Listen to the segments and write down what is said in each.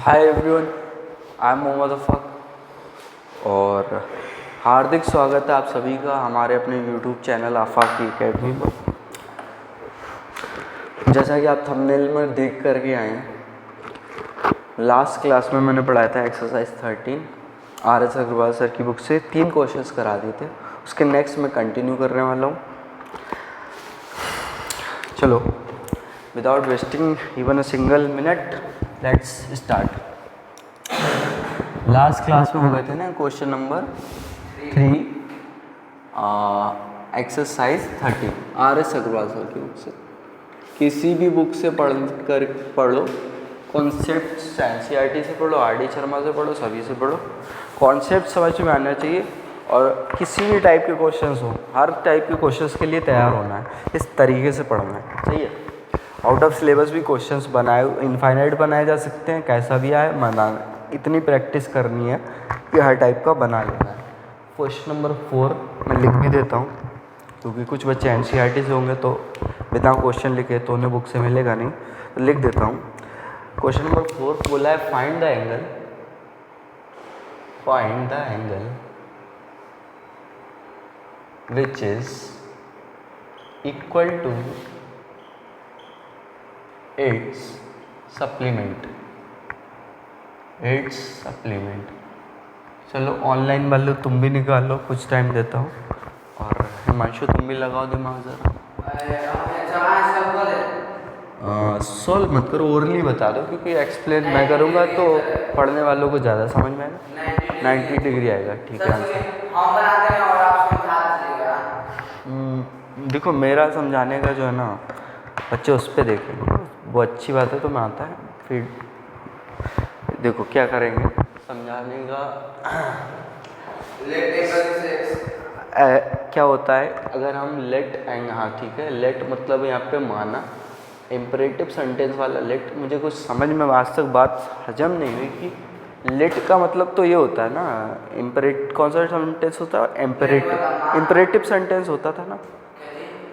Hi everyone, I am Mohammad Afaq और हार्दिक स्वागत है आप सभी का हमारे अपने यूट्यूब चैनल आफाक की अकेडमी पर। जैसा कि आप थंबनेल में देख कर के आए हैं, लास्ट क्लास में मैंने पढ़ाया था एक्सरसाइज 13 RS अग्रवाल सर की बुक से 3 क्वेश्चंस करा दिए थे। उसके नेक्स्ट मैं कंटिन्यू करने वाला हूँ। चलो, without wasting even a single minute, let's start. Last class में हो गए थे ना question number 3 exercise 13 RS Agarwal sir की बुक से। किसी भी बुक से पढ़ो, कॉन्सेप्ट NCERT से पढ़ो, RD शर्मा से पढ़ो, सभी से पढ़ो। कॉन्सेप्ट समझ में आना चाहिए और किसी भी टाइप के क्वेश्चंस हो, हर टाइप के क्वेश्चंस के लिए तैयार होना है, इस तरीके से पढ़ना है, सही है। आउट ऑफ सिलेबस भी क्वेश्चंस बनाए, इनफाइनाइट बनाए जा सकते हैं, कैसा भी आए बनाना, इतनी प्रैक्टिस करनी है कि हर टाइप का बना लेना है। क्वेश्चन नंबर 4 मैं लिख भी देता हूँ, क्योंकि कुछ बच्चे NCERT से होंगे तो बिना क्वेश्चन लिखे तो उन्हें बुक से मिलेगा नहीं, तो लिख देता हूँ। क्वेश्चन नंबर 4 बोला है find the angle which is equal to its supplement. चलो ऑनलाइन वाले तुम भी निकालो, कुछ टाइम देता हूँ। और हिमांशु तुम भी लगाओ दिमाग ज़रा। सॉल्व मत करो, ओरली बता दो, क्योंकि एक्सप्लेन मैं करूँगा तो पढ़ने वालों को ज़्यादा समझ में आएगा। 90 डिग्री आएगा, ठीक है आंसर। देखो, मेरा समझाने का जो है ना, बच्चे उस पर देखेंगे, वो अच्छी बात है, तो मैं आता है। फिर देखो क्या करेंगे समझाने का। क्या होता है अगर हम लेट एंड, हाँ ठीक है, लेट मतलब यहाँ पे माना, इम्परेटिव सेंटेंस वाला लेट। मुझे कुछ समझ में आज तक बात हजम नहीं हुई कि लेट का मतलब तो ये होता है ना, कौन सा सेंटेंस होता है, इम्परेटिव सेंटेंस होता था ना,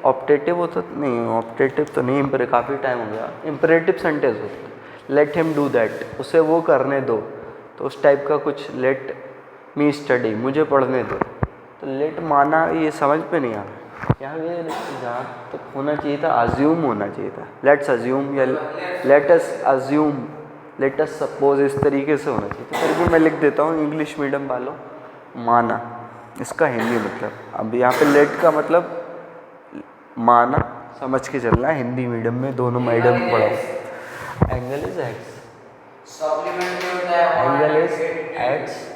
ऑप्टेटिव होता नहीं, ऑप्टेटिव तो नहीं, काफ़ी टाइम हो गया। इम्परेटिव सेंटेंस होता है, लेट हिम डू दैट, उसे वो करने दो, तो उस टाइप का कुछ, लेट मी स्टडी, मुझे पढ़ने दो। तो लेट माना ये समझ पे नहीं आ रहा यहाँ पे, जहाँ तक होना चाहिए था अज्यूम होना चाहिए था, लेट्स अज्यूम या let us assume, let us suppose, इस तरीके से होना चाहिए था। फिर भी मैं लिख देता हूँ इंग्लिश मीडियम वालों, माना, इसका हिंदी मतलब। अब यहाँ पे लेट का मतलब माना, समझ के चलना है, हिंदी मीडियम में दोनों मीडियम में पढ़ाओ। एंगल इज एक्स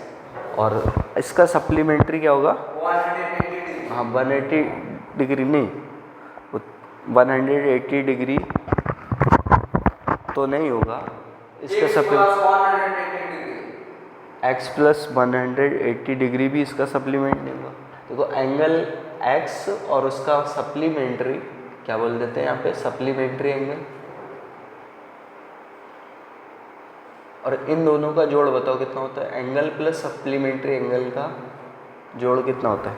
और इसका सप्लीमेंट्री क्या होगा? हाँ, 180 डिग्री नहीं, 180 डिग्री तो नहीं होगा इसका एक्स प्लस 180 डिग्री भी इसका सप्लीमेंट नहीं होगा। देखो, एंगल एक्स और उसका सप्लीमेंट्री क्या बोल देते हैं यहाँ पे, सप्लीमेंट्री एंगल, और इन दोनों का जोड़ बताओ कितना होता है। एंगल प्लस सप्लीमेंट्री एंगल का जोड़ कितना होता है?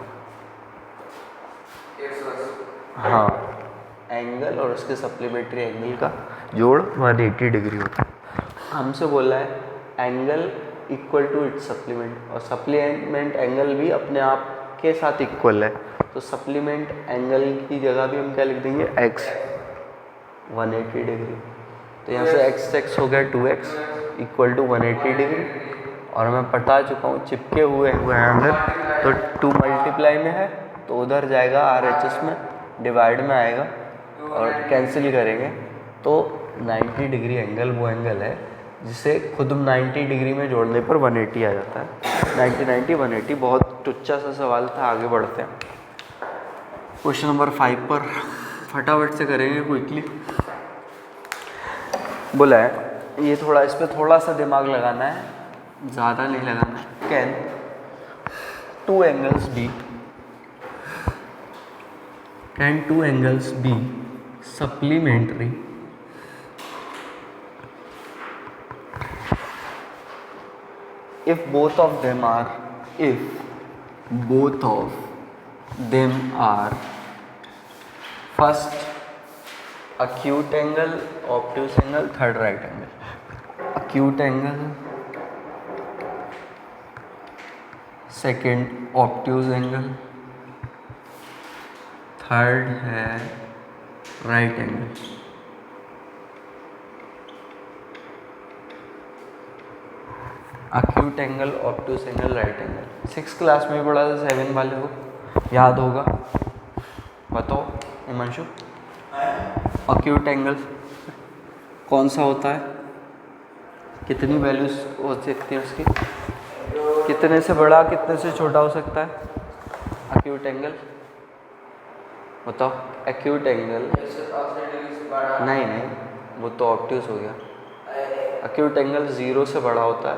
हाँ, एंगल और उसके सप्लीमेंट्री एंगल का जोड़ 180 डिग्री होता है। हमसे बोला है angle equal to its supplement, और सप्लीमेंट एंगल भी अपने आप के साथ इक्वल है, तो सप्लीमेंट एंगल की जगह भी हम क्या लिख देंगे, एक्स 180 डिग्री। तो यहाँ से x हो गया 2x इक्वल टू 180 डिग्री, और मैं बता चुका हूँ चिपके हुए हैं अंदर, तो 2 मल्टीप्लाई में है तो उधर जाएगा RHS में, डिवाइड में आएगा और कैंसिल करेंगे तो 90 डिग्री एंगल वो एंगल है जिसे खुद 90 डिग्री में जोड़ने पर 180 आ जाता है। 90 180, बहुत टुच्चा सा सवाल था। आगे बढ़ते हैं क्वेश्चन नंबर 5 पर, फटाफट से करेंगे क्विकली। बोला है ये थोड़ा, इस पर थोड़ा सा दिमाग लगाना है, ज़्यादा नहीं लगाना है। Can two angles be supplementary if both of them are first acute angle, obtuse angle, third right angle। Acute angle, second obtuse angle, third है right angle. Acute angle, obtuse angle, right angle 6th class में पढ़ा था, 7 वाले को याद होगा। बताओ Himanshu, acute angle कौन सा होता है, कितनी वैल्यूज हो सकती है उसकी, कितने से बड़ा कितने से छोटा हो सकता है एक्यूट एंगल? बताओ। एक्यूट एंगल नहीं नहीं, वो तो ऑब्ट्यूज हो गया। एक्यूट एंगल 0 से बड़ा होता है,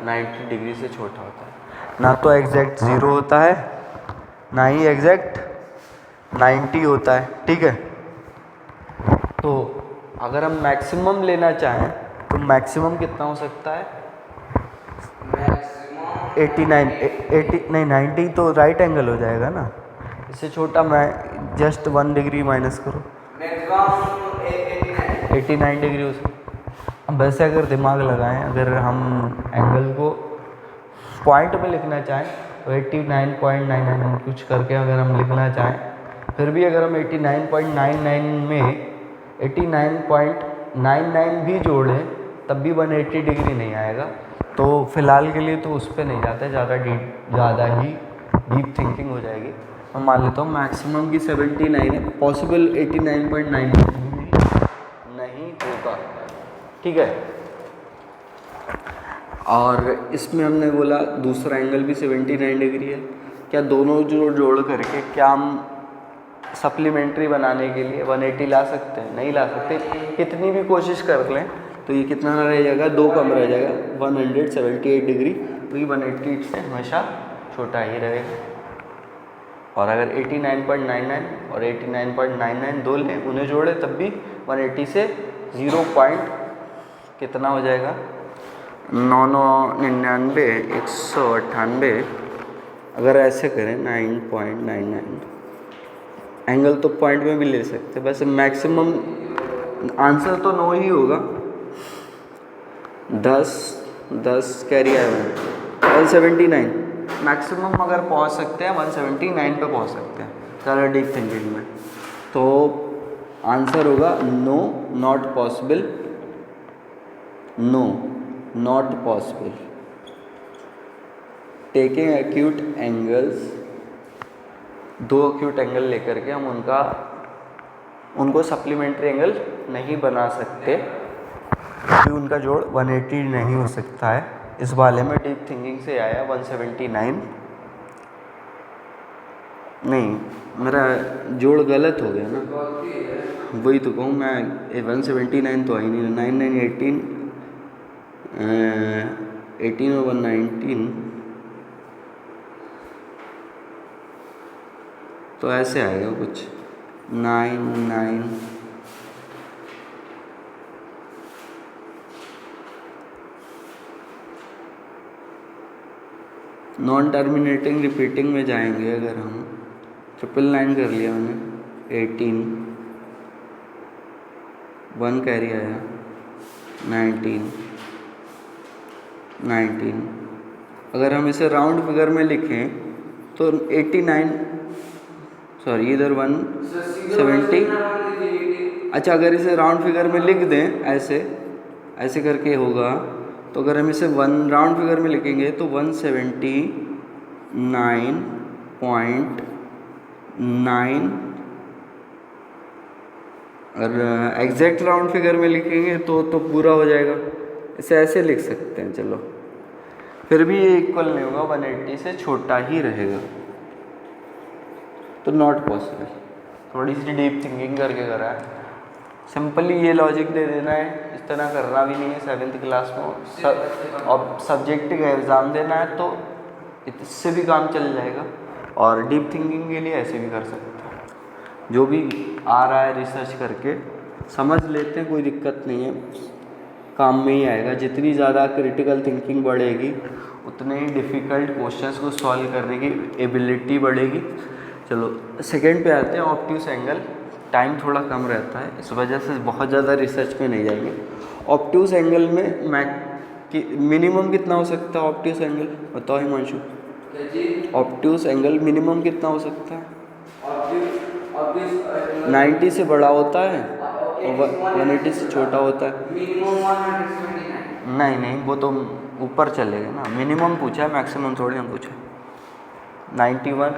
90 डिग्री से छोटा होता है। ना तो एग्जैक्ट 0 होता है, ना ही एग्जैक्ट 90 होता है, ठीक है। तो अगर हम मैक्सिमम लेना चाहें तो मैक्सिमम कितना हो सकता है? 89, 80 नहीं 90 तो राइट एंगल हो जाएगा ना। इससे छोटा मैं जस्ट 1 डिग्री माइनस करो, 89 डिग्री हो सकता। अब वैसे अगर दिमाग लगाएं, अगर हम एंगल को पॉइंट में लिखना चाहें तो 89.99 कुछ करके अगर हम लिखना चाहें, फिर भी अगर हम 89.99 में 89.99 भी जोड़ें तब भी 180 डिग्री नहीं आएगा। तो फिलहाल के लिए तो उस पर नहीं जाते, ज़्यादा ही डीप थिंकिंग हो जाएगी। मैं मान लेता हूँ मैक्सिमम की 79 है, पॉसिबल 89.99 नहीं होगा, ठीक है। और इसमें हमने बोला दूसरा एंगल भी 79 डिग्री है। क्या दोनों जोड़ करके क्या हम सप्लीमेंट्री बनाने के लिए 180 ला सकते हैं? नहीं ला सकते। कितनी भी कोशिश कर लें तो ये कितना रह जाएगा, 2 कम रह जाएगा, 178 डिग्री, तो ये 180 से हमेशा छोटा ही रहेगा। और अगर 89.99 और 89.99 दो लें, उन्हें जोड़े तब भी 180 से 0 पॉइंट कितना हो जाएगा, 999, 198। अगर ऐसे करें 9.99 एंगल तो पॉइंट में भी ले सकते हैं। वैसे मैक्सिमम आंसर तो 9 ही होगा। 10 कैरी आया 179, मैक्सिमम अगर पहुंच सकते हैं 179 पे पहुंच सकते हैं ज़्यादा डीप थिंकिंग में। तो आंसर होगा no, not possible, no not possible. Taking acute angles, 2 acute angle लेकर के हम उनको सप्लीमेंट्री एंगल नहीं बना सकते क्योंकि उनका जोड़ 180 नहीं हो सकता है। इस वाले में डीप थिंकिंग से आया 179, नहीं मेरा जोड़ गलत हो गया ना, वही तो कहूँ मैं, 179 तो आई नहीं, 9 9 18 18 और 119, तो ऐसे आएगा कुछ 9 9 नॉन टर्मिनेटिंग रिपीटिंग में जाएंगे। अगर हम 999 कर लिया मैंने, 18, 1 कैरी आया, 19 19। अगर हम इसे राउंड फिगर में लिखें तो 89, सॉरी इधर 170। अच्छा अगर इसे राउंड फिगर में लिख दें ऐसे करके होगा, तो अगर हम इसे राउंड फिगर में लिखेंगे तो 179.9। और एग्जैक्ट राउंड फिगर में लिखेंगे तो पूरा हो जाएगा। इसे ऐसे लिख सकते हैं, चलो फिर भी ये इक्वल नहीं होगा, 180 से छोटा ही रहेगा, तो नॉट पॉसिबल। थोड़ी सी डीप थिंकिंग करके करा है, सिंपली ये लॉजिक दे देना है, इस तरह करना भी नहीं है। 7th क्लास में और सब्जेक्ट का एग्ज़ाम देना है तो इससे भी काम चल जाएगा। और डीप थिंकिंग के लिए ऐसे भी कर सकते हैं, जो भी आ रहा है रिसर्च करके समझ लेते हैं, कोई दिक्कत नहीं है, काम में ही आएगा। जितनी ज़्यादा क्रिटिकल थिंकिंग बढ़ेगी उतने ही डिफ़िकल्ट क्वेश्चंस को सॉल्व करने की एबिलिटी बढ़ेगी। चलो सेकंड पे आते हैं, ऑब्ट्यूस एंगल। टाइम थोड़ा कम रहता है, इस वजह से बहुत ज़्यादा रिसर्च में नहीं जाएंगे। ऑब्ट्यूस एंगल में मिनिमम कितना हो सकता है ऑब्ट्यूस एंगल? बताओ हिमांशु। 90 एंगल मिनिमम कितना हो सकता है? 90 से बड़ा होता है और 180 से छोटा होता है। नहीं, वो तो ऊपर चलेगा ना। मिनिमम पूछा है, मैक्सिमम थोड़ी हम पूछा। 91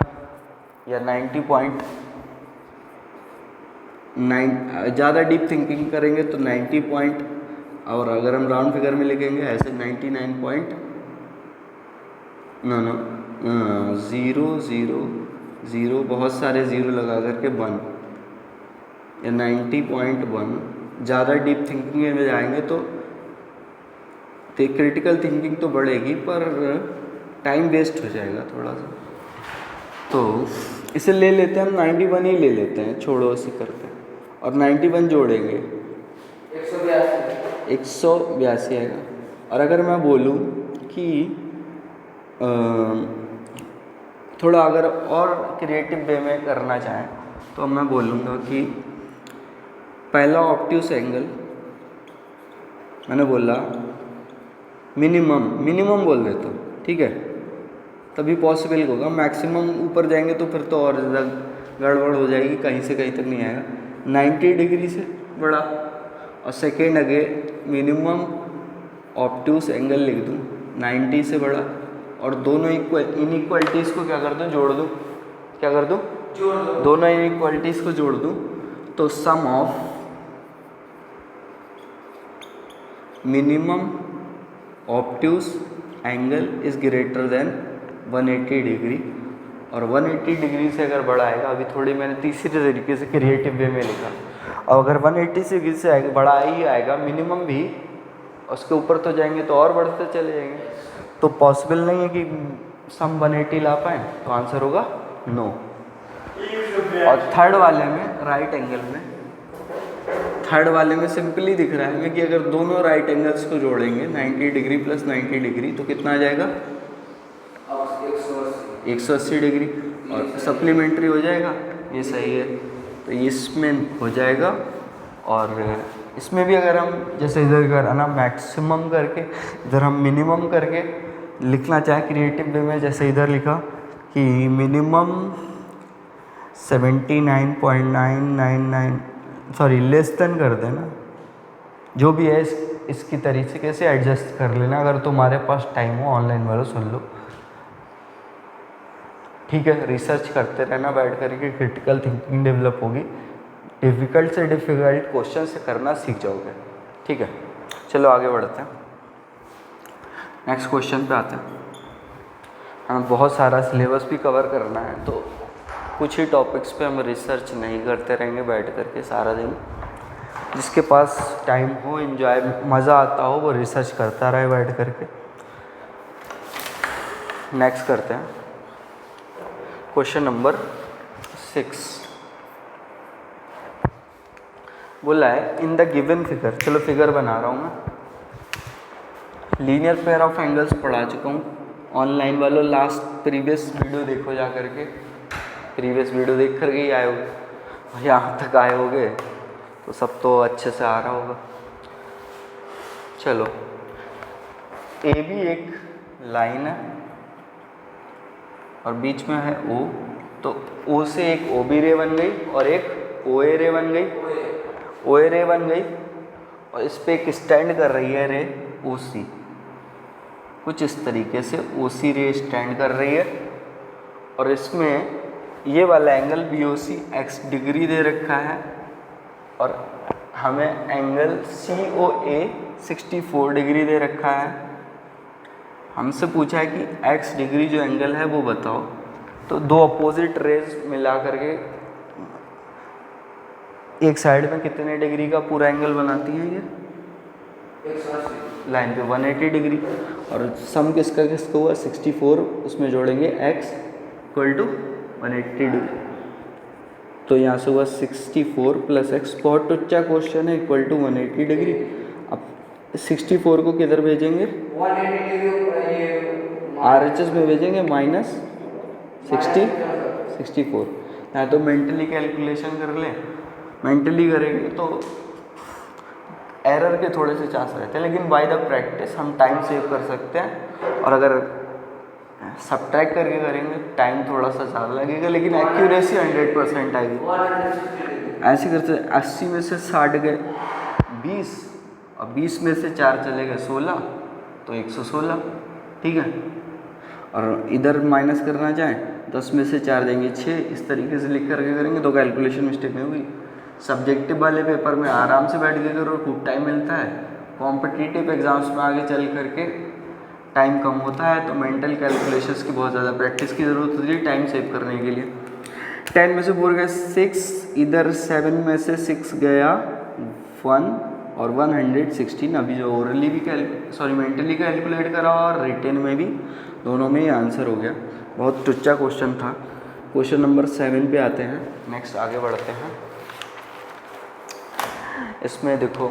या 90.9, ज़्यादा डीप थिंकिंग करेंगे तो 90 पॉइंट, और अगर हम राउंड फिगर में लिखेंगे ऐसे 99 पॉइंट 0 बहुत सारे ज़ीरो लगा करके 1 या 90.1। ज़्यादा डीप थिंकिंग में जाएंगे तो क्रिटिकल थिंकिंग तो बढ़ेगी पर टाइम वेस्ट हो जाएगा थोड़ा सा। तो इसे ले लेते हैं हम 91 ही ले लेते हैं, छोड़ो इसे करते हैं, और 91 जोड़ेंगे 182 आएगा। और अगर मैं बोलूँ कि थोड़ा अगर और क्रिएटिव वे में करना चाहें तो मैं बोलूँगा कि पहला ऑब्ट्यूस एंगल मैंने बोला मिनिमम बोल देता हूँ, ठीक है, तभी पॉसिबल होगा। मैक्सिमम ऊपर जाएंगे तो फिर तो और ज़्यादा गड़बड़ हो जाएगी, कहीं से कहीं तक नहीं आएगा। 90 डिग्री से बड़ा, और second again minimum obtuse angle लिख दूँ 90 से बड़ा, और दोनों इनइक्वालिटीज़ को क्या कर दूँ? जोड़ दूँ। क्या कर दूँ? जोड़ दो। दोनों इनइक्वालिटीज़ को जोड़ दूँ तो sum of minimum obtuse angle is greater than 180 degree, और 180 डिग्री से अगर बड़ा आएगा, अभी थोड़ी मैंने तीसरे तरीके से क्रिएटिव वे में लिखा, और अगर 180 डिग्री से आएगा बड़ा ही आएगा मिनिमम भी, उसके ऊपर तो जाएंगे तो और बढ़ते चले जाएंगे, तो पॉसिबल नहीं है कि सम 180 ला पाएँ, तो आंसर होगा नो। और थर्ड वाले में राइट एंगल में, थर्ड वाले में सिंपली दिख रहा है हमें कि अगर दोनों राइट एंगल्स को जोड़ेंगे 90 डिग्री प्लस 90 डिग्री तो कितना आ जाएगा? 180 डिग्री, और सप्लीमेंट्री हो जाएगा, ये सही है, तो इसमें हो जाएगा। और इसमें भी अगर हम जैसे इधर कर ना मैक्सिमम करके, इधर हम मिनिमम करके लिखना चाहें क्रिएटिव वे में, जैसे इधर लिखा कि मिनिमम 79.999 सॉरी लेस देन कर देना, जो भी है इसकी तरीके से एडजस्ट कर लेना। अगर तुम्हारे पास टाइम हो ऑनलाइन वालों सुन लो, ठीक है। रिसर्च करते रहना बैठ करके, क्रिटिकल थिंकिंग डेवलप होगी, डिफ़िकल्ट से डिफ़िकल्ट क्वेश्चन से करना सीख जाओगे, ठीक है। चलो आगे बढ़ते हैं, नेक्स्ट क्वेश्चन पे आते हैं। हमें बहुत सारा सिलेबस भी कवर करना है, तो कुछ ही टॉपिक्स पे हम रिसर्च नहीं करते रहेंगे बैठ करके सारा दिन। जिसके पास टाइम हो, एंजॉय मज़ा आता हो, वो रिसर्च करता रहे बैठ करके। नेक्स्ट करते हैं क्वेश्चन नंबर 6। बोला है इन द गिवन फिगर, चलो फिगर बना रहा हूँ मैं। लीनियर पेयर ऑफ एंगल्स पढ़ा चुका हूँ ऑनलाइन वालों, लास्ट प्रीवियस वीडियो देखो जा करके, प्रीवियस वीडियो देख करके ही आए होगे, यहाँ तक आए होगे तो सब तो अच्छे से आ रहा होगा। चलो ए भी एक लाइन है और बीच में है ओ, तो ओ से एक ओ बी रे बन गई और एक ओ ए रे बन गई, ओ ए रे बन गई, और इस पर एक स्टैंड कर रही है रे ओ सी, कुछ इस तरीके से ओ सी रे स्टैंड कर रही है, और इसमें ये वाला एंगल बी ओ सी एक्स डिग्री दे रखा है, और हमें एंगल सी ओ ए 64 डिग्री दे रखा है। हमसे पूछा है कि x डिग्री जो एंगल है वो बताओ, तो दो अपोजिट रेज मिला करके एक साइड में कितने डिग्री का पूरा एंगल बनाती हैं ये? 180 लाइन पे 180 डिग्री, और सम किसका हुआ 64, उसमें जोड़ेंगे x इक्वल टू 180 डिग्री, तो यहाँ से हुआ 64 प्लस x, बहुत टुच्चा क्वेश्चन है, इक्वल टू 180 डिग्री। अब 64 को किधर भेजेंगे? 180 डिग्री RHS में भेजेंगे माइनस 64। यहाँ तो मेंटली कैलकुलेशन कर ले, मेंटली करेंगे तो एरर के थोड़े से चांस रहते हैं, लेकिन बाय द प्रैक्टिस हम टाइम सेव कर सकते हैं। और अगर सब्ट्रैक्ट करके करेंगे टाइम थोड़ा सा ज़्यादा लगेगा, लेकिन एक्यूरेसी 100% आएगी। ऐसे करते 80 में से 60 गए 20, और 20 में से 4 चले गए 16, तो 116, ठीक है। और इधर माइनस करना चाहें 10 में से 4 देंगे 6, इस तरीके से लिख करके करेंगे तो कैलकुलेशन मिस्टेक नहीं होगी। सब्जेक्टिव वाले पेपर में आराम से बैठ के करो, खूब टाइम मिलता है। कॉम्पिटिटिव एग्जाम्स में आगे चल करके टाइम कम होता है, तो मेंटल कैलकुलेशंस की बहुत ज़्यादा प्रैक्टिस की ज़रूरत होती है टाइम सेव करने के लिए। 10 में से 4 गए 6, इधर 7 में से 6 गया 1 और 116। अभी जो ओरली भी मेंटली कैलकुलेट करा और रिटेन में भी, दोनों में ही आंसर हो गया। बहुत टुच्चा क्वेश्चन था। क्वेश्चन नंबर 7 पे आते हैं, नेक्स्ट आगे बढ़ते हैं। इसमें देखो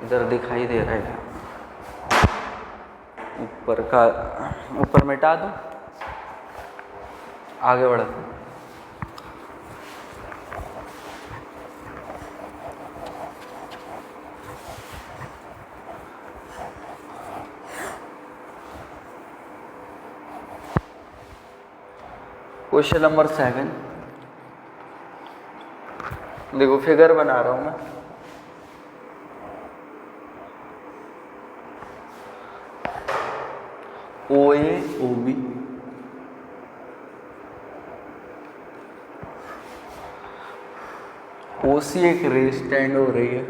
इधर दिखाई दे रहा है, ऊपर मिटा दूँ, आगे बढ़ते हैं। क्वेश्चन नंबर 7, देखो फिगर बना रहा हूँ मैं। OA OB OC एक रे स्टैंड हो रही है,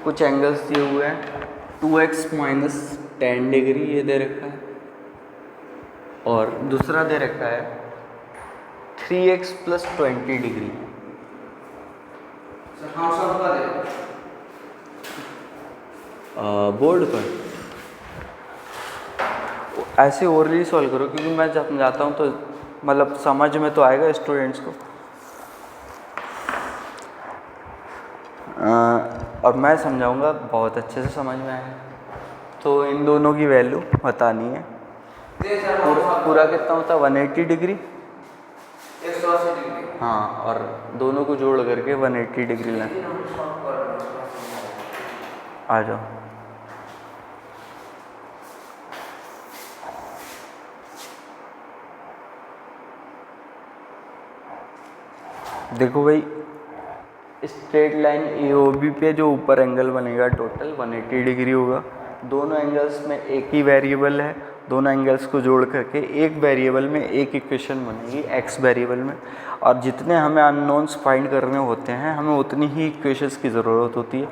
कुछ एंगल्स दिए हुए हैं। 2x माइनस 10 डिग्री ये दे रखा है, और दूसरा दे रखा है 3x प्लस 20 डिग्री। बोर्ड पर ऐसे ओरली सॉल्व करो, क्योंकि मैं जब जाता हूँ तो मतलब समझ में तो आएगा स्टूडेंट्स को। और मैं समझाऊंगा बहुत अच्छे से समझ में आएगा। तो इन दोनों की वैल्यू बतानी है। पूरा कितना होता है 180 डिग्री, 180 डिग्री। हाँ, और दोनों को जोड़ करके 180 डिग्री लें। आ जाओ। देखो भाई, स्ट्रेट लाइन AOB पे जो ऊपर एंगल बनेगा टोटल 180 डिग्री होगा। दोनों एंगल्स में एक ही वेरिएबल है, दोनों एंगल्स को जोड़ करके एक वेरिएबल में एक इक्वेशन बनेगी x वेरिएबल में। और जितने हमें अननोन्स फाइंड करने होते हैं, हमें उतनी ही इक्वेशंस की ज़रूरत होती है।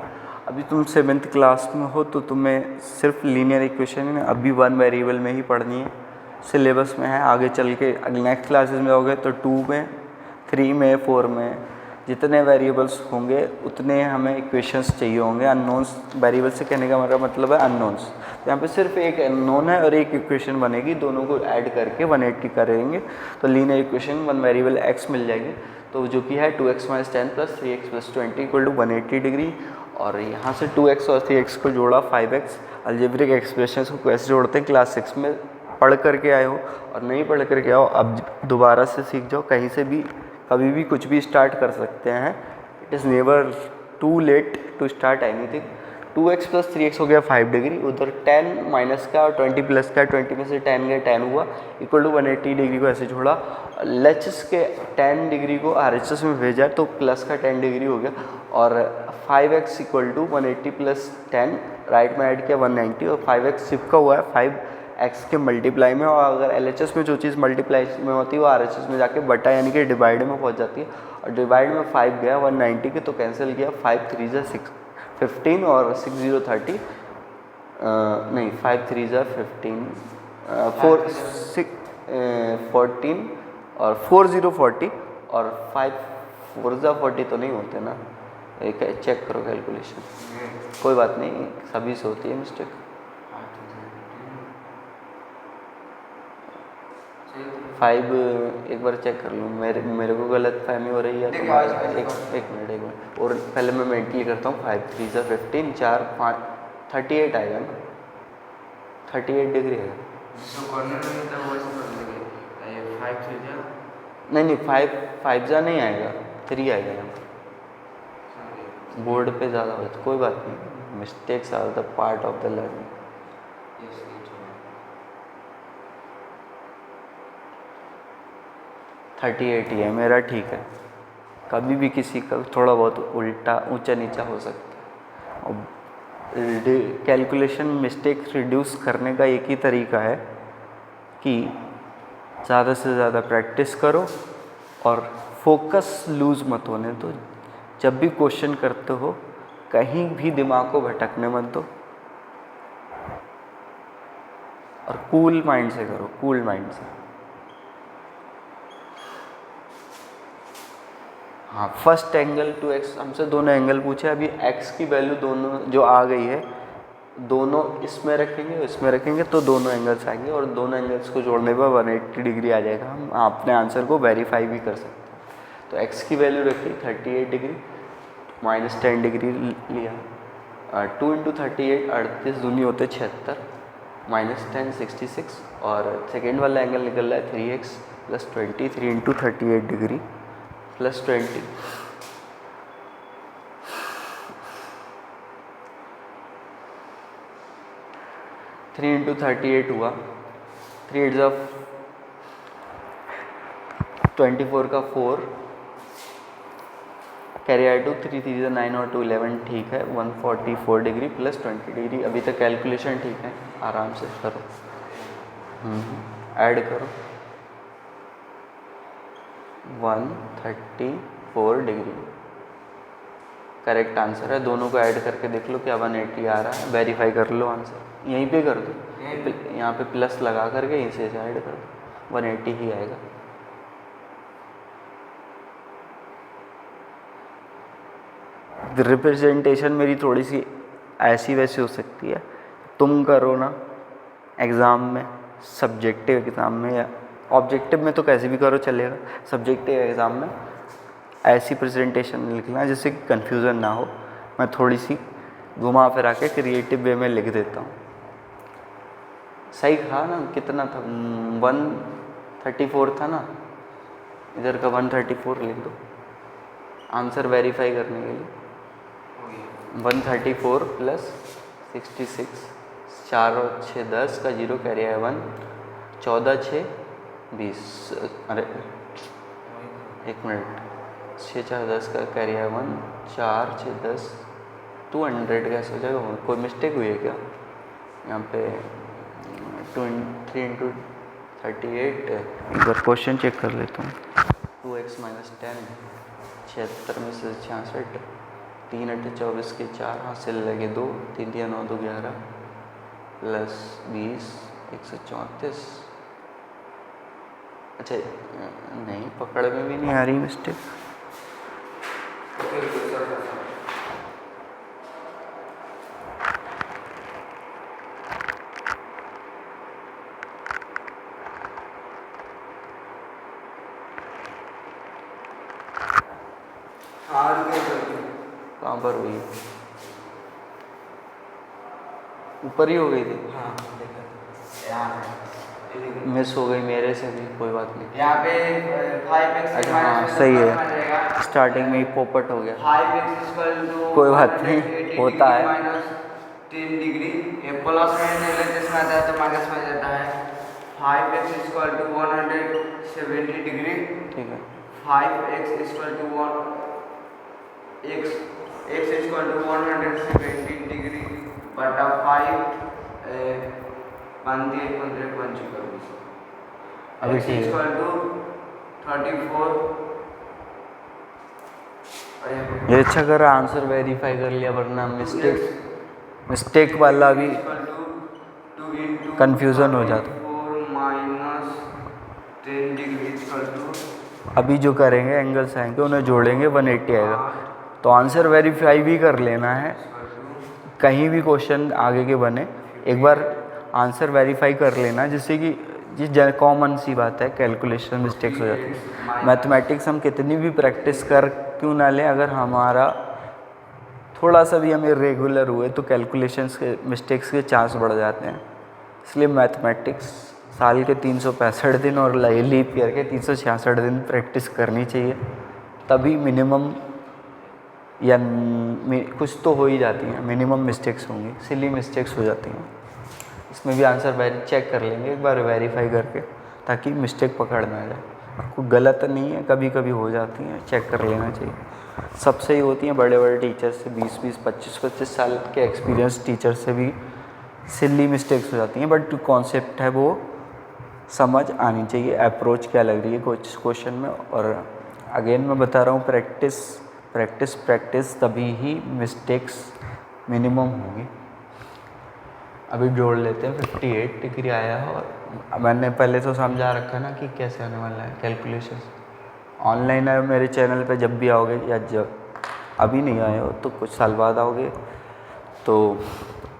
अभी तुम 7th क्लास में हो तो तुम्हें सिर्फ लीनियर इक्वेशन अभी 1 वेरिएबल में ही पढ़नी है, सिलेबस में है। आगे चल के नेक्स्ट क्लासेस में होगे तो 2 में, 3 में, 4 में जितने वेरिएबल्स होंगे उतने हमें इक्वेशंस चाहिए होंगे। अननोन्स वेरिएबल से कहने का मेरा मतलब है अननोन्स। तो यहाँ पे सिर्फ एक अननोन है और एक इक्वेशन बनेगी, दोनों को ऐड करके 180 करेंगे तो लीनियर इक्वेशन 1 वेरिएबल x मिल जाएगी। तो जो कि है 2x minus 10 plus 3x plus 20 equal to 180 degree. और यहाँ से 2x और 3x को जोड़ा 5x। अलजेब्रिक एक्सप्रेशंस को कैसे जोड़ते हैं क्लास 6 में पढ़ करके आए हो, और नहीं पढ़ करके आओ अब दोबारा से सीख जाओ। कहीं से भी कभी भी कुछ भी स्टार्ट कर सकते हैं। It is never too late to start anything. 2x plus 3x हो गया 5 डिग्री, उधर 10 माइनस का और 20 प्लस का, 20 में से 10 गया 10 हुआ इक्वल टू 180 डिग्री को ऐसे जोड़ा। LHS के 10 डिग्री को RHS में भेजा तो प्लस का 10 डिग्री हो गया, और 5x equal to 180 plus 10 right में ऐड किया 190, और 5x चिपका हुआ है 5x के मल्टीप्लाई में। और अगर LHS में जो चीज़ मल्टीप्लाई में होती है वो RHS में जाके बटा यानी कि डिवाइड में पहुंच जाती है। और डिवाइड में 5 गया 190 के, तो कैंसिल किया 5 3 जा 15 और 6 0 30 नहीं 5 3 जा 15 4 6 14 और 4 0 40 और 5 4 जा 40 तो नहीं होते ना, एक चेक करो कैलकुलेशन। कोई बात नहीं, सभी से होती है मिस्टेक। 5 एक बार चेक कर लूँ, मेरे को गलत फहमी हो रही है तो एक मिनट और पहले मैं मेंटली करता हूँ। 5 3 जा 15 4 5 38 आएगा ना, 38 डिग्री है। 5 3 जा नहीं नहीं, 5 जा नहीं आएगा, 3 आएगा यहाँ पर। बोर्ड पे ज़्यादा हो तो कोई बात नहीं, mistakes are the part of the learning. 38 ही है मेरा, ठीक है। कभी भी किसी का थोड़ा बहुत उल्टा ऊंचा नीचा हो सकता है। और कैलकुलेशन मिस्टेक रिड्यूस करने का एक ही तरीका है कि ज़्यादा से ज़्यादा प्रैक्टिस करो और फोकस लूज़ मत होने दो। जब भी क्वेश्चन करते हो कहीं भी दिमाग को भटकने मत दो और कूल माइंड से करो, कूल माइंड से। हाँ, फर्स्ट एंगल टू एक्स, हमसे दोनों एंगल पूछे। अभी एक्स की वैल्यू दोनों जो आ गई है, दोनों इसमें रखेंगे इसमें रखेंगे तो दोनों एंगल्स आएंगे और दोनों एंगल्स को जोड़ने पर 180 डिग्री आ जाएगा। हम अपने आंसर को वेरीफाई भी कर सकते हैं। तो एक्स की वैल्यू रखी 38 डिग्री, -10 डिग्री लिया। 2 × 38 38 दूनी होते 76, -10 66, और सेकेंड वाला एंगल निकल रहा है 3x + 20, 3 × 38 डिग्री + 20। थ्री इंटू 38 हुआ, 3 × 24 का 4, कैरी आई 2, 3 3 9 और 2 11, ठीक है। 144 डिग्री + 20 डिग्री। अभी तक कैलकुलेशन ठीक है, आराम से करो, ऐड करो। 134 डिग्री करेक्ट आंसर है। दोनों को ऐड करके देख लो क्या 180 आ रहा है, वेरीफाई कर लो आंसर। यहीं पे कर दो, यहाँ पे प्लस लगा करके यहीं से ऐड कर दो, 180 ही आएगा। रिप्रेजेंटेशन मेरी थोड़ी सी ऐसी वैसी हो सकती है। तुम करो ना एग्ज़ाम में, सब्जेक्टिव एग्ज़ाम में, या ऑब्जेक्टिव में तो कैसे भी करो चलेगा, सब्जेक्टिव एग्ज़ाम में ऐसी प्रेजेंटेशन लिखना जिससे कन्फ्यूज़न ना हो। मैं थोड़ी सी घुमा फिरा के क्रिएटिव वे में लिख देता हूँ। सही कहा ना, कितना था, 134 था ना, इधर का 134 लिख दो आंसर वेरीफाई करने के लिए। 134 + 66, 4 और 6 10 का 0 कैरी है 1, 14 6 20, अरे 1 मिनट, 6 4 10 का कैरी है 1, 4 6 10, 200 कैसे हो जाएगा? कोई मिस्टेक हुई है क्या यहाँ पे? 3 × 38, एक बार क्वेश्चन चेक कर लेता हूँ। 2x - 10, 76 में से 66, 3 × 8 24 के 4, हासिल लगे 2, 3 × 9 2 11 + 20 134। अच्छा नहीं, पकड़ में भी नहीं आ रही मिस्टेक। कहाँ पर हुई? ऊपर ही हो गई थी। हाँ, मिस हो गई मेरे से भी, कोई बात नहीं। यहाँ पे 5x, अच्छा हाँ सही है, स्टार्टिंग में ही पोपट हो गया। 5x = कोई बात नहीं, होता है। -10 डिग्री, ये प्लस में जिसमें आता है तो माइनस में जाता है। 5x = 170 डिग्री, ठीक है। 5x = 170 डिग्री बटा 5 अभी ठीक है। ये अच्छा करा, आंसर वेरीफाई कर लिया, वरना मिस्टेक वाला भी कंफ्यूजन हो जाता। अभी जो करेंगे एंगल्स आएंगे उन्हें जोड़ेंगे 180 आएगा। तो आंसर वेरीफाई भी कर लेना है, कहीं भी क्वेश्चन आगे के बने एक बार आंसर वेरीफाई कर लेना, जिससे कि कॉमन सी बात है, कैलकुलेशन मिस्टेक्स हो जाती है। मैथमेटिक्स हम कितनी भी प्रैक्टिस कर क्यों ना लें, अगर हमारा थोड़ा सा भी हमें रेगुलर हुए तो कैलकुलेशंस के मिस्टेक्स के चांस बढ़ जाते हैं। इसलिए मैथमेटिक्स साल के 365 दिन और लीप ईयर के 366 दिन प्रैक्टिस करनी चाहिए, तभी मिनिमम या कुछ तो हो ही जाती हैं, मिनिमम मिस्टेक्स होंगी, सिली मिस्टेक्स हो जाती हैं। इसमें भी आंसर चेक कर लेंगे एक बार वेरीफाई करके, ताकि मिस्टेक पकड़ में आ जाए। कोई गलत नहीं है, कभी कभी हो जाती हैं, चेक कर लेना चाहिए। सबसे ही होती हैं बड़े बड़े टीचर से, 20-20 25-25 साल के एक्सपीरियंस टीचर से भी सिली मिस्टेक्स हो जाती हैं, बट जो कॉन्सेप्ट है वो समझ आनी चाहिए, अप्रोच क्या लग रही है कुछ क्वेश्चन में। और अगेन मैं बता रहा हूँ, प्रैक्टिस प्रैक्टिस प्रैक्टिस, तभी ही मिस्टेक्स मिनिमम होंगी। अभी जोड़ लेते हैं। 58 डिग्री आया है, और मैंने पहले तो समझा रखा ना कि कैसे आने वाला है कैलकुलेशन। ऑनलाइन है मेरे चैनल पे, जब भी आओगे, या जब अभी नहीं आए हो तो कुछ साल बाद आओगे, तो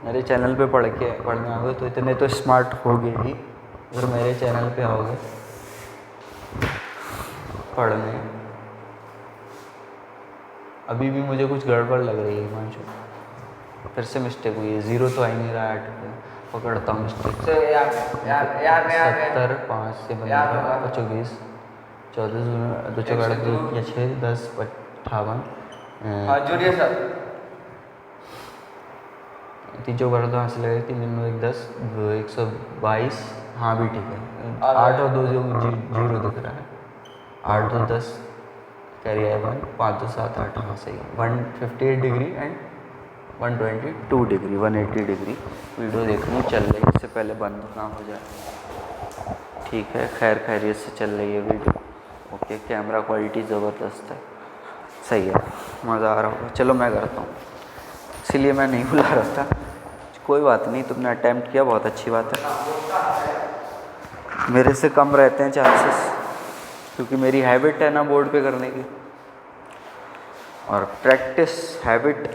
मेरे चैनल पे पढ़ने आओगे तो इतने तो स्मार्ट होगे ही। अगर मेरे चैनल पे आओगे पढ़ने, अभी भी मुझे कुछ गड़बड़ लग रही है हिमांशु, फिर से मिस्टेक हुई है, 0 तो आ ही नहीं रहा है, 8 पकड़ता हूँ मिस्टेक। 70 5 से 15 25 14 2 4 6 10 58 जोड़िए सर। 3 4 12 हाथ से लगे, 3 9 1 10 122। हाँ भी ठीक है। 8 और 2 जीरो दिख रहा है, 8 2 10 कैरी है 1, 5 2 7 8। हाँ सही है। 158 degree and 122 degree, 180 degree video देखनी चल रही है, इससे पहले बंद ना हो जाए। ठीक है, खैर खैरियत से चल रही है वीडियो। ओके, कैमरा क्वालिटी ज़बरदस्त है, सही है, मज़ा आ रहा होगा। चलो मैं करता हूँ, इसीलिए मैं नहीं बुला रहा था। कोई बात नहीं, तुमने अटैम्प्ट किया, बहुत अच्छी बात है। मेरे से कम रहते हैं चांसेस, क्योंकि मेरी हैबिट है ना बोर्ड पे करने की, और प्रैक्टिस हैबिट,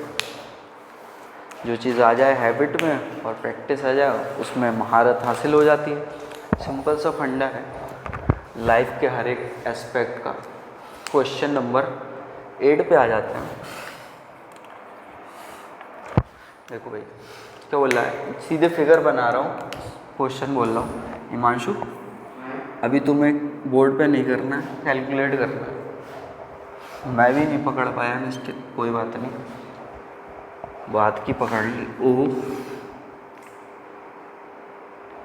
जो चीज़ आ जाए हैबिट में और प्रैक्टिस आ जाए उसमें महारत हासिल हो जाती है। सिंपल सा फंडा है लाइफ के हर एक एस्पेक्ट का। क्वेश्चन नंबर 8 पे आ जाते हैं। देखो भाई क्या बोल रहा है, सीधे फिगर बना रहा हूँ, क्वेश्चन बोल रहा हूँ। हिमांशु, अभी तुम्हें बोर्ड पे नहीं करना है, कैलकुलेट करना है। मैं भी नहीं पकड़ पाया मिस्टेक, कोई बात नहीं, बात की पकड़ ली। ओ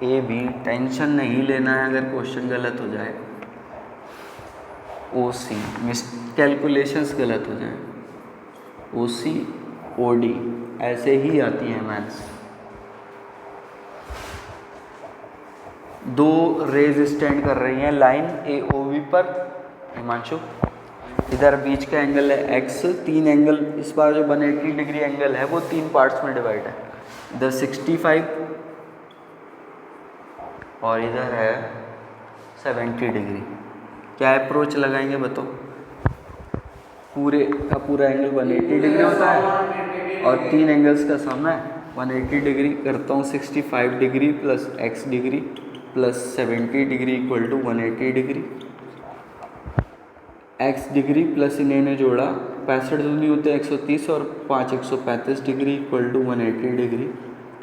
ए बी, टेंशन नहीं लेना है अगर क्वेश्चन गलत हो जाए। ओ सी, कैलकुलेशंस गलत हो जाए। ओ सी ओ डी, ऐसे ही आती हैं मैथ्स। 2 रेज स्टैंड कर रही हैं लाइन ए ओ बी पर। हिमांशु, इधर बीच का एंगल है x, 3 एंगल, इस बार जो 180 डिग्री एंगल है वो 3 पार्ट्स में डिवाइड है। इधर 65 और इधर है 70 डिग्री। क्या अप्रोच लगाएंगे बताओ? पूरे का पूरा एंगल 180 डिग्री होता है, और 3 एंगल्स का सम है 180 डिग्री। करता हूँ 65 degree plus x degree plus 70 degree equal to 180 degree. x degree plus इन्हें जोड़ा, 65 दूनी होते 130 और 5 135 डिग्री इक्वल टू 180 डिग्री।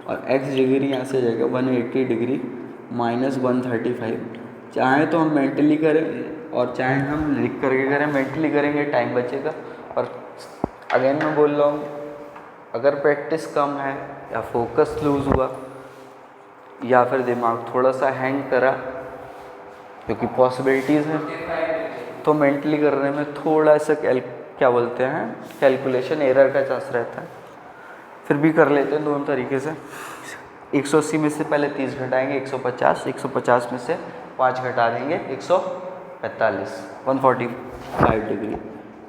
और x डिग्री यहाँ से जाएगा 180 डिग्री माइनस 135। चाहे तो हम मेंटली करें और चाहे हम लिख करके करें, मेंटली करेंगे टाइम बचेगा। और अगेन मैं बोल रहा हूँ, अगर प्रैक्टिस कम है या फोकस लूज़ हुआ या फिर दिमाग थोड़ा सा हैंग करा, क्योंकि पॉसिबिलिटीज़ हैं, तो मेंटली करने में थोड़ा सा क्या बोलते हैं, कैलकुलेशन एरर का चांस रहता है। फिर भी कर लेते हैं दोनों तरीके से। 180 में से पहले 30 घटाएंगे 150, 150 में से 5 घटा देंगे 145, 145 डिग्री।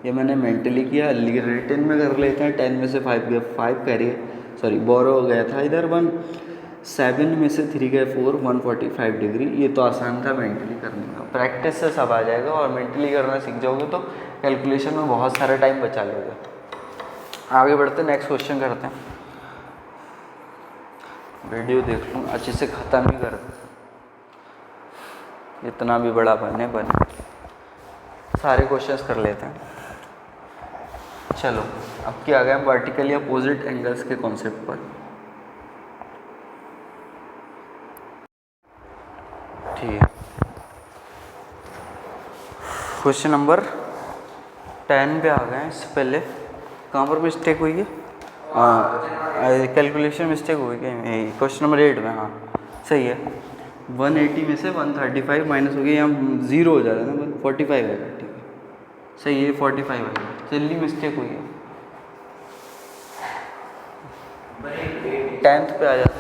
ये मैंने मेंटली किया। रिटन में कर लेते हैं। 10 में से 5 गए 5 करिए, सॉरी बोरो हो गया था इधर 1, 7 में से 3 गए 4, 145 डिग्री। ये तो आसान था मेंटली करने का, प्रैक्टिस से सब आ जाएगा। और मेंटली करना सीख जाओगे तो कैलकुलेशन में बहुत सारा टाइम बचा लोगे। आगे बढ़ते, नेक्स्ट क्वेश्चन करते हैं। वीडियो देख लूँ अच्छे से, ख़त्म ही कर, इतना भी बड़ा बने सारे क्वेश्चंस कर लेते हैं। चलो अब क्या आ गया, वर्टिकली अपोजिट एंगल्स के कॉन्सेप्ट पर। ठीक है, क्वेश्चन नंबर 10 पे आ गए हैं। इससे पहले कहाँ पर मिस्टेक हुई है? कैलकुलेशन मिस्टेक हुई क्या? क्वेश्चन नंबर 8 में, हाँ सही है। 180 में से 135 माइनस हो गया, यहाँ 0 हो जाएगा ना, 45 आएगा। ठीक है, सही है, 45 आएगा। जल्दी मिस्टेक हुई है। 10th पे आ जाता है।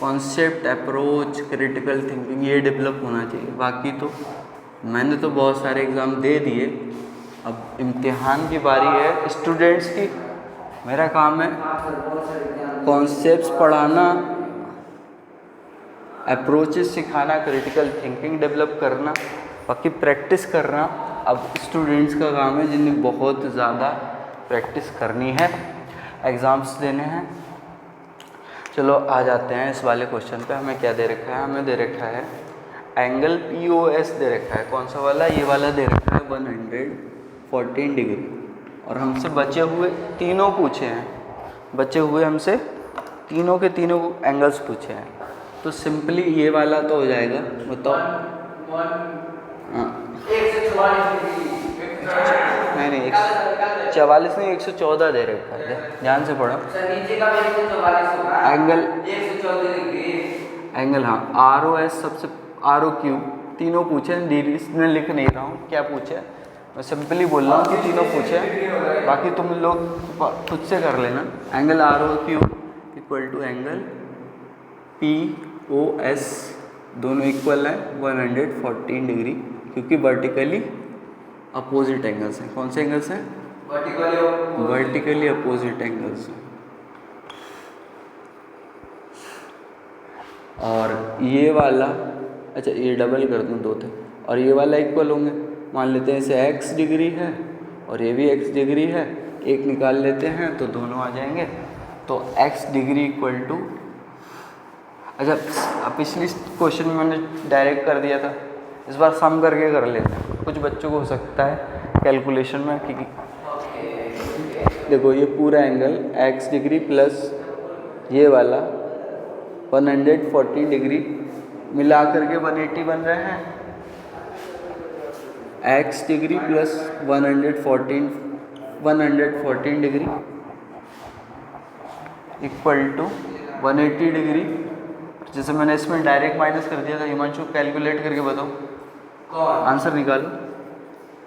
कॉन्सेप्ट, अप्रोच, क्रिटिकल थिंकिंग, ये डेवलप होना चाहिए। बाकी तो मैंने तो बहुत सारे एग्ज़ाम दे दिए, अब इम्तिहान की बारी है स्टूडेंट्स की। मेरा काम है कॉन्सेप्ट्स पढ़ाना, अप्रोचेस सिखाना, क्रिटिकल थिंकिंग डेवलप करना, बाकी प्रैक्टिस करना अब स्टूडेंट्स का काम है, जिन्हें बहुत ज़्यादा प्रैक्टिस करनी है, एग्ज़ाम्स देने हैं। चलो आ जाते हैं इस वाले क्वेश्चन पे। हमें क्या दे रखा है? हमें दे रखा है एंगल POS दे रखा है। कौन सा वाला? ये वाला दे रखा है 114 डिग्री। और हमसे बचे हुए तीनों पूछे हैं, बचे हुए हमसे तीनों के तीनों एंगल्स पूछे हैं। तो सिंपली ये वाला तो हो जाएगा, बताओ। हाँ नहीं 144 नहीं, 114 दे रखा है, ध्यान से पढ़ो। एंगल हाँ, ROS सबसे, ROQ तीनों पूछे हैं। डिग्रीज में लिख नहीं रहा हूँ क्या पूछे, मैं सिंपली बोल रहा हूँ कि तीनों पूछे हैं, बाकी तुम लोग खुद से कर लेना। Angle ROQ equal to angle POS, दोनों इक्वल है 114 डिग्री, क्योंकि वर्टिकली अपोजिट एंगल्स हैं। कौन से एंगल्स हैं? वर्टिकली अपोजिट एंगल्स हैं। और ये वाला, अच्छा ये डबल कर दूँ, दो थे, और ये वाला इक्वल होंगे। मान लेते हैं इसे x डिग्री है और ये भी x डिग्री है, एक निकाल लेते हैं तो दोनों आ जाएंगे। तो x डिग्री इक्वल टू, अच्छा पिछली क्वेश्चन में मैंने डायरेक्ट कर दिया था, इस बार सम करके कर लेते हैं। कुछ बच्चों को हो सकता है कैलकुलेशन में कि देखो ये पूरा एंगल x डिग्री प्लस ये वाला 114 डिग्री मिला करके 180 बन रहे हैं। x degree plus 114 degree equal to 180 degree. जैसे मैंने इसमें डायरेक्ट माइनस कर दिया था। हिमांशु कैलकुलेट करके बताओ, आंसर निकालो।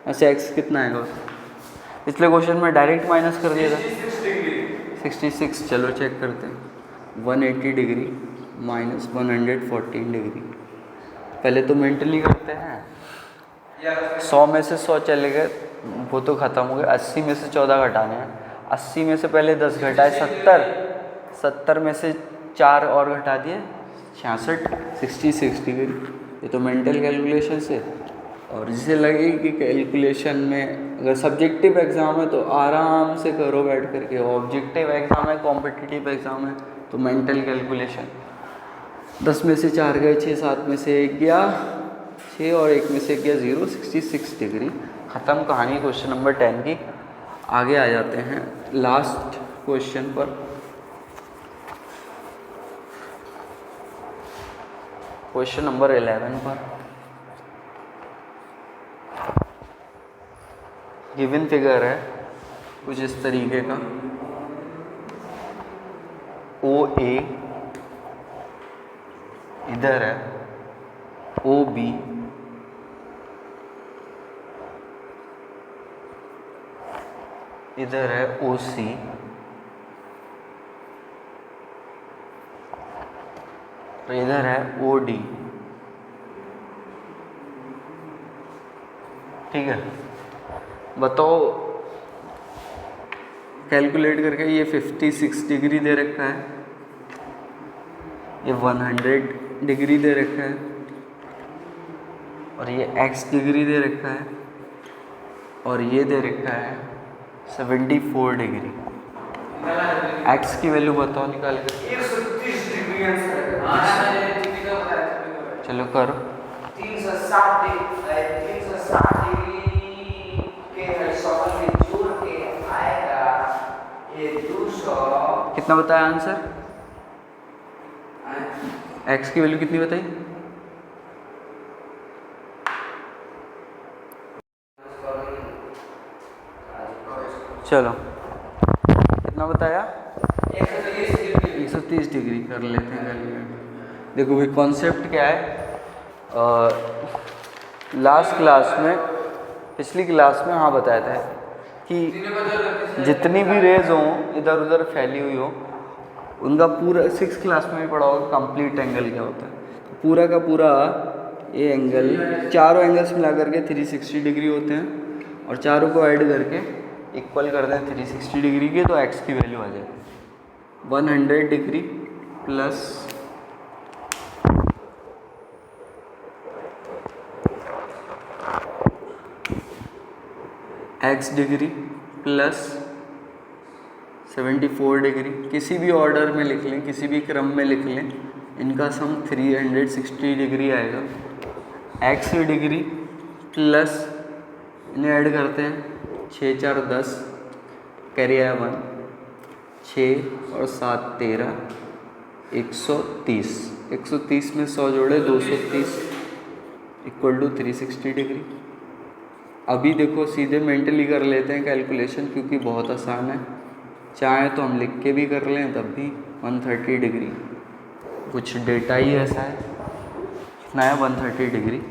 ऐसे x कितना आएगा? पिछले क्वेश्चन में डायरेक्ट माइनस कर दिया था 66। चलो चेक करते हैं। 180 डिग्री माइनस 114 डिग्री, पहले तो मेंटली करते हैं। 100 में से 100 चले गए, वो तो ख़त्म हो गए। 80 में से 14 घटाने हैं। 80 में से पहले 10 घटाए 70, 70 में से 4 और घटा दिए 66, 66 डिग्री। ये तो मेंटल कैलकुलेशन से। और जिसे लगे कि कैलकुलेशन में अगर सब्जेक्टिव एग्ज़ाम है तो आराम से करो बैठ करके, ऑब्जेक्टिव एग्ज़ाम है, कॉम्पिटिटिव एग्ज़ाम है तो मेंटल कैलकुलेशन। 10 में से 4 गए 6, 7 में से 1 गया 6 और 1 में से 1 गया 0, 66 डिग्री। ख़त्म कहानी क्वेश्चन नंबर 10 की। आगे आ जाते हैं लास्ट क्वेश्चन पर। क्वेश्चन नंबर 11 पर गिवन फिगर है कुछ इस तरीके का। OA इधर है, OB इधर है, OC तो इधर है OD। ठीक है, बताओ कैलकुलेट करके। ये 56 डिग्री दे रखा है, ये 100 डिग्री दे रखा है, और ये x डिग्री दे रखा है, और ये दे रखा है 74 डिग्री। x की वैल्यू बताओ निकाल कर। 130 डिग्री चलो करो। 360 डिग्री के हरिशोभन में जोड़ के आएगा ये 200। कितना बताया आंसर? एक्स की वैल्यू कितनी बताई? चलो कितना बताया? 130 डिग्री कर लेते हैं कैलकुलेट। देखो भाई कॉन्सेप्ट क्या है, लास्ट क्लास में, पिछली क्लास में हाँ बताया था कि जितनी भी रेज हों इधर उधर फैली हुई हो, उनका पूरा 6 क्लास में भी पढ़ा होगा कंप्लीट एंगल क्या होता है। तो पूरा का पूरा ये एंगल, चारों एंगल्स मिला करके 360 डिग्री होते हैं और चारों को ऐड करके इक्वल कर दें 360 डिग्री के, तो एक्स की वैल्यू आ जाएगी 100 degree plus x degree plus 74 degree, किसी भी ऑर्डर में लिख लें, किसी भी क्रम में लिख लें, इनका सम 360 डिग्री आएगा। एक्स डिग्री प्लस इन्हें ऐड करते हैं 6 4 10, कैरी आया 1, 6 और 7 13, 130, 130 में 100 जोड़े 230 इक्वल टू 360 डिग्री। अभी देखो सीधे मेंटली कर लेते हैं कैलकुलेशन, क्योंकि बहुत आसान है। चाहे तो हम लिख के भी कर लें तब भी 130 डिग्री, कुछ डेटा ही ऐसा है। कितना है 130 डिग्री।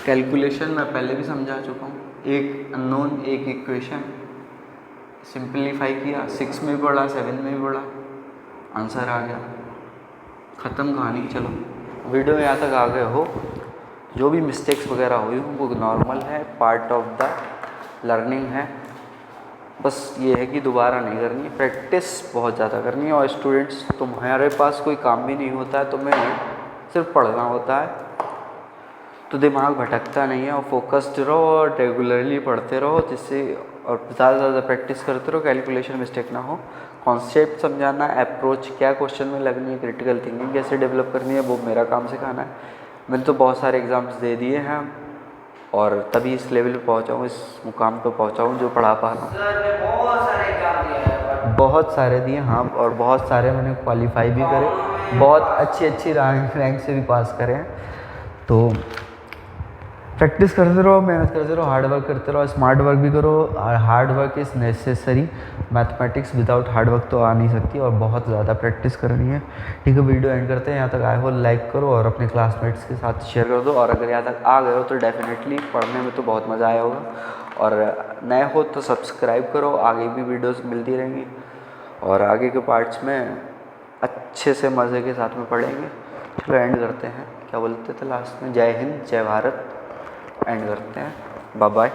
कैलकुलेशन मैं पहले भी समझा चुका हूँ, एक अननोन एक इक्वेशन, सिंपलीफाई किया, 6 में भी पढ़ा 7 में भी पढ़ा, आंसर आ गया, ख़त्म कहानी। चलो वीडियो में यहाँ तक आ गए हो, जो भी मिस्टेक्स वगैरह हुई वो नॉर्मल है, पार्ट ऑफ द लर्निंग है। बस ये है कि दोबारा नहीं करनी है, प्रैक्टिस बहुत ज़्यादा करनी है। और स्टूडेंट्स तुम्हारे पास कोई काम भी नहीं होता है, तुम्हें सिर्फ पढ़ना होता है, तो दिमाग भटकता नहीं है, और फोकस्ड रहो और रेगुलरली पढ़ते रहो, जिससे और ज़्यादा से ज़्यादा प्रैक्टिस करते रहो, कैलकुलेशन मिस्टेक ना हो। कॉन्सेप्ट समझाना, अप्रोच क्या क्वेश्चन में लगनी है, क्रिटिकल थिंकिंग कैसे डेवलप करनी है, वो मेरा काम सिखाना है। मैंने तो बहुत सारे एग्ज़ाम्स दे दिए हैं और तभी इस लेवल पे पहुंचा हूँ, इस मुकाम पे पहुंचा हूँ जो पढ़ा पा रहा हूँ। सर ने बहुत सारे एग्जाम दिए हैं, बहुत सारे दिए हाँ, और बहुत सारे मैंने क्वालिफाई भी करे, बहुत अच्छी रैंक से भी पास करे हैं। तो प्रैक्टिस करते रहो, मेहनत करते रहो, हार्ड वर्क करते रहो, स्मार्ट वर्क भी करो। Hard work is necessary, mathematics without hard work तो आ नहीं सकती, और बहुत ज़्यादा प्रैक्टिस करनी है। ठीक है, वीडियो एंड करते हैं। यहाँ तक आए हो लाइक करो और अपने क्लासमेट्स के साथ शेयर कर दो, और अगर यहाँ तक आ गए हो तो डेफिनेटली पढ़ने में तो बहुत मज़ा आया होगा, और नए हो तो सब्सक्राइब करो, आगे भी वीडियोज़ मिलती रहेंगी, और आगे के पार्ट्स में अच्छे से मज़े के साथ में पढ़ेंगे। चलो एंड करते हैं, क्या बोलते थे लास्ट में, जय हिंद जय भारत, एंड करते हैं, बाय बाय।